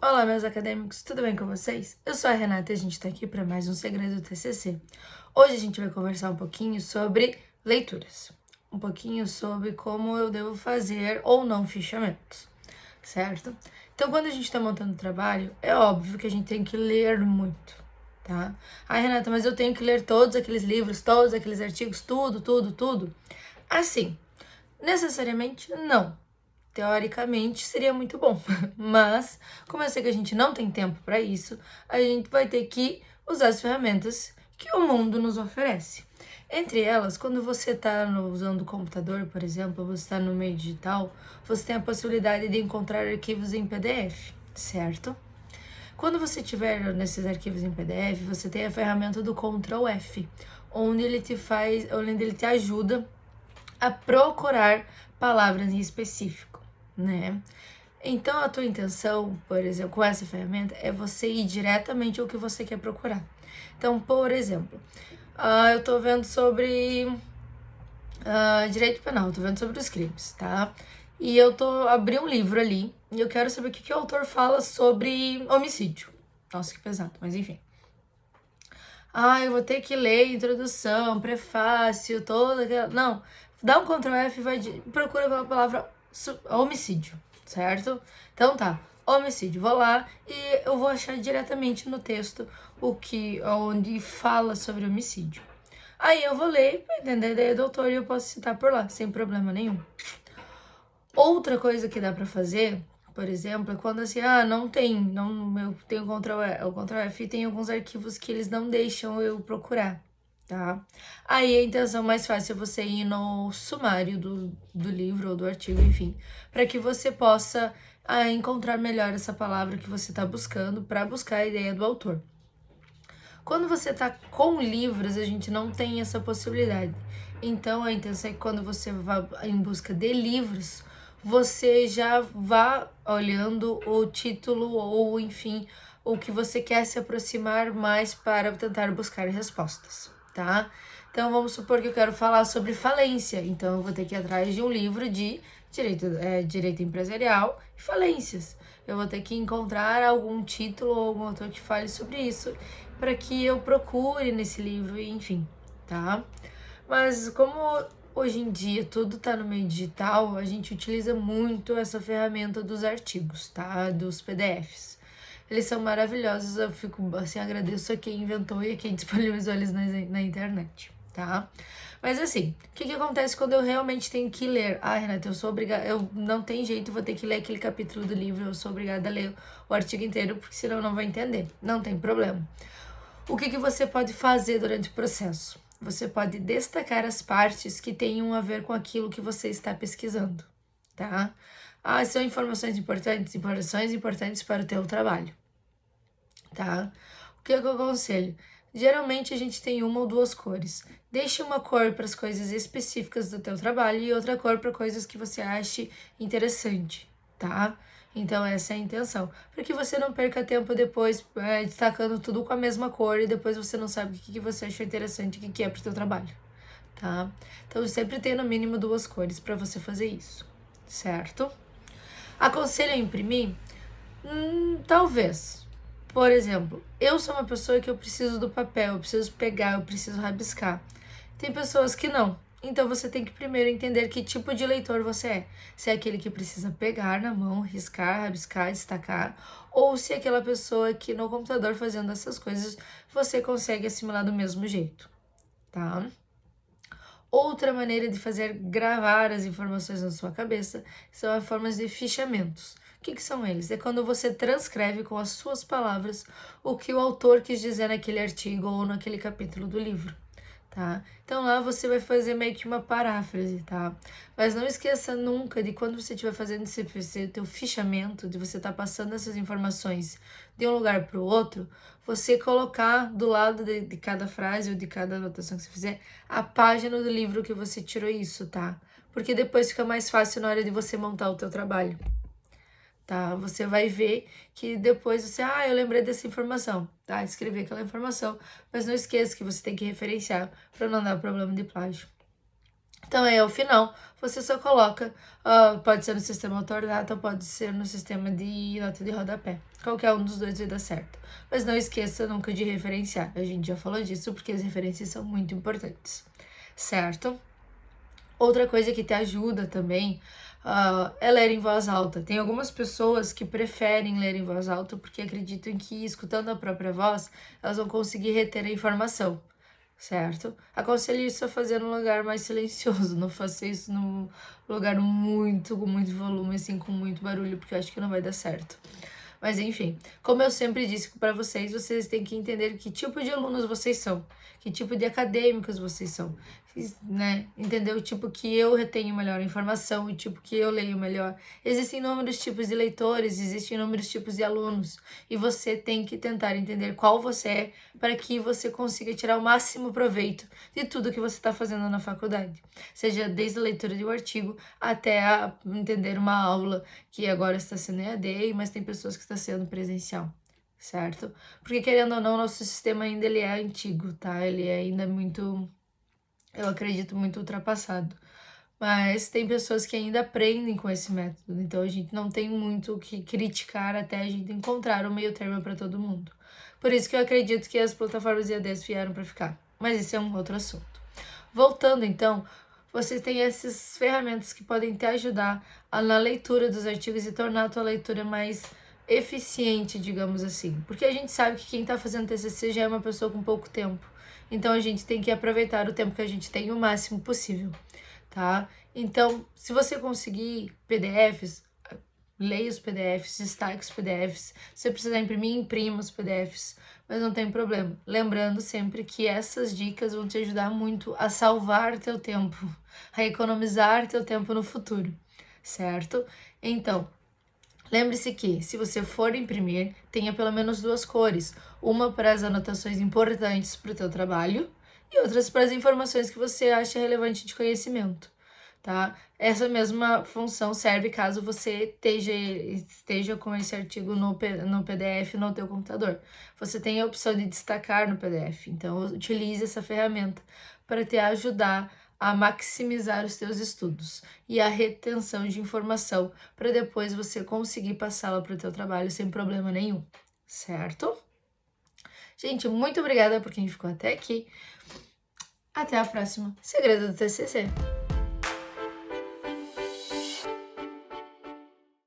Olá, meus acadêmicos, tudo bem com vocês? Eu sou a Renata e a gente está aqui para mais um Segredo do TCC. Hoje a gente vai conversar um pouquinho sobre leituras, um pouquinho sobre como eu devo fazer ou não fichamentos, certo? Então, quando a gente está montando o trabalho, é óbvio que a gente tem que ler muito, tá? Ai, Renata, mas eu tenho que ler todos aqueles livros, todos aqueles artigos, tudo. Assim, necessariamente não. Teoricamente seria muito bom, mas como eu sei que a gente não tem tempo para isso, a gente vai ter que usar as ferramentas que o mundo nos oferece. Entre elas, quando você está usando o computador, por exemplo, você está no meio digital, você tem a possibilidade de encontrar arquivos em PDF, certo? Quando você tiver nesses arquivos em PDF, você tem a ferramenta do Ctrl F, onde ele te ajuda a procurar palavras em específico, né? Então, a tua intenção, por exemplo, com essa ferramenta, é você ir diretamente ao que você quer procurar. Então, por exemplo, eu tô vendo sobre direito penal, tô vendo sobre os crimes, tá? E abri um livro ali e eu quero saber o que o autor fala sobre homicídio. Nossa, que pesado, mas enfim. Eu vou ter que ler introdução, prefácio, toda aquela... Não, dá um Ctrl F e procura pela palavra homicídio, certo? Então tá, homicídio. Vou lá e eu vou achar diretamente no texto onde fala sobre homicídio. Aí eu vou ler pra entender a ideia do autor e eu posso citar por lá, sem problema nenhum. Outra coisa que dá pra fazer, por exemplo, é quando assim, não tem, eu tenho o Ctrl F e tem alguns arquivos que eles não deixam eu procurar, tá? Aí a intenção mais fácil é você ir no sumário do livro ou do artigo, enfim, para que você possa encontrar melhor essa palavra que você está buscando para buscar a ideia do autor. Quando você está com livros, a gente não tem essa possibilidade. Então, a intenção é que quando você vá em busca de livros, você já vá olhando o título ou, enfim, o que você quer se aproximar mais para tentar buscar respostas, tá? Então, vamos supor que eu quero falar sobre falência. Então, eu vou ter que ir atrás de um livro de direito empresarial e falências. Eu vou ter que encontrar algum título ou algum autor que fale sobre isso para que eu procure nesse livro, enfim, tá? Mas como hoje em dia tudo tá no meio digital, a gente utiliza muito essa ferramenta dos artigos, tá? Dos PDFs. Eles são maravilhosos, eu fico assim, agradeço a quem inventou e a quem disponibilizou eles na internet, tá? Mas assim, o que acontece quando eu realmente tenho que ler? Renata, eu sou obrigada, eu não tem jeito, vou ter que ler aquele capítulo do livro, eu sou obrigada a ler o artigo inteiro, porque senão eu não vou entender. Não tem problema. O que você pode fazer durante o processo? Você pode destacar as partes que tenham a ver com aquilo que você está pesquisando, tá? São informações importantes para o teu trabalho, tá? O que eu aconselho? Geralmente a gente tem uma ou duas cores. Deixe uma cor para as coisas específicas do teu trabalho e outra cor para coisas que você ache interessante, tá? Então essa é a intenção, para que você não perca tempo depois destacando tudo com a mesma cor e depois você não sabe o que você achou interessante, o que é para o teu trabalho, tá? Então sempre tem no mínimo duas cores para você fazer isso, certo? Aconselho a imprimir? Talvez. Por exemplo, eu sou uma pessoa que eu preciso do papel, eu preciso pegar, eu preciso rabiscar. Tem pessoas que não. Então você tem que primeiro entender que tipo de leitor você é. Se é aquele que precisa pegar na mão, riscar, rabiscar, destacar, ou se é aquela pessoa que no computador fazendo essas coisas você consegue assimilar do mesmo jeito, tá? Outra maneira de fazer gravar as informações na sua cabeça são as formas de fichamentos. O que são eles? É quando você transcreve com as suas palavras o que o autor quis dizer naquele artigo ou naquele capítulo do livro, tá? Então lá você vai fazer meio que uma paráfrase, tá? Mas não esqueça nunca de quando você estiver fazendo esse teu fichamento, de você estar passando essas informações de um lugar para o outro, você colocar do lado de cada frase ou de cada anotação que você fizer a página do livro que você tirou isso, tá? Porque depois fica mais fácil na hora de você montar o teu trabalho, tá? Você vai ver que depois você, eu lembrei dessa informação, tá? Escrever aquela informação, mas não esqueça que você tem que referenciar para não dar problema de plágio, Então, aí, ao final, você só coloca, pode ser no sistema Autordata, pode ser no sistema de nota de rodapé. Qualquer um dos dois vai dar certo. Mas não esqueça nunca de referenciar. A gente já falou disso porque as referências são muito importantes, certo? Outra coisa que te ajuda também é ler em voz alta. Tem algumas pessoas que preferem ler em voz alta porque acreditam que, escutando a própria voz, elas vão conseguir reter a informação, certo? Aconselho isso a fazer num lugar mais silencioso, não faça isso num lugar com muito volume, assim, com muito barulho, porque eu acho que não vai dar certo. Mas enfim, como eu sempre disse para vocês, vocês têm que entender que tipo de alunos vocês são, que tipo de acadêmicos vocês são, né? Entender o tipo que eu retenho melhor informação, o tipo que eu leio melhor. Existem inúmeros tipos de leitores, existem inúmeros tipos de alunos, e você tem que tentar entender qual você é para que você consiga tirar o máximo proveito de tudo que você está fazendo na faculdade. Seja desde a leitura de um artigo até a entender uma aula que agora está sendo EAD, mas tem pessoas que está sendo presencial, certo? Porque querendo ou não, nosso sistema ainda ele é antigo, tá? Ele é ainda muito, eu acredito, muito ultrapassado. Mas tem pessoas que ainda aprendem com esse método, então a gente não tem muito o que criticar até a gente encontrar um meio termo para todo mundo. Por isso que eu acredito que as plataformas EADs vieram para ficar. Mas esse é um outro assunto. Voltando então, você tem essas ferramentas que podem te ajudar na leitura dos artigos e tornar a tua leitura mais eficiente, digamos assim. Porque a gente sabe que quem está fazendo TCC já é uma pessoa com pouco tempo. Então a gente tem que aproveitar o tempo que a gente tem o máximo possível, tá? Então, se você conseguir PDFs, leia os PDFs, destaque os PDFs. Se você precisar imprimir, imprima os PDFs, mas não tem problema. Lembrando sempre que essas dicas vão te ajudar muito a salvar teu tempo, a economizar teu tempo no futuro, certo? Então, lembre-se que, se você for imprimir, tenha pelo menos 2 cores. Uma para as anotações importantes para o teu trabalho e outras para as informações que você acha relevante de conhecimento, tá? Essa mesma função serve caso você esteja com esse artigo no PDF no teu computador. Você tem a opção de destacar no PDF, então utilize essa ferramenta para te ajudar a maximizar os teus estudos e a retenção de informação para depois você conseguir passá-la para o teu trabalho sem problema nenhum, certo? Gente, muito obrigada por quem ficou até aqui. Até a próxima. Segredo do TCC.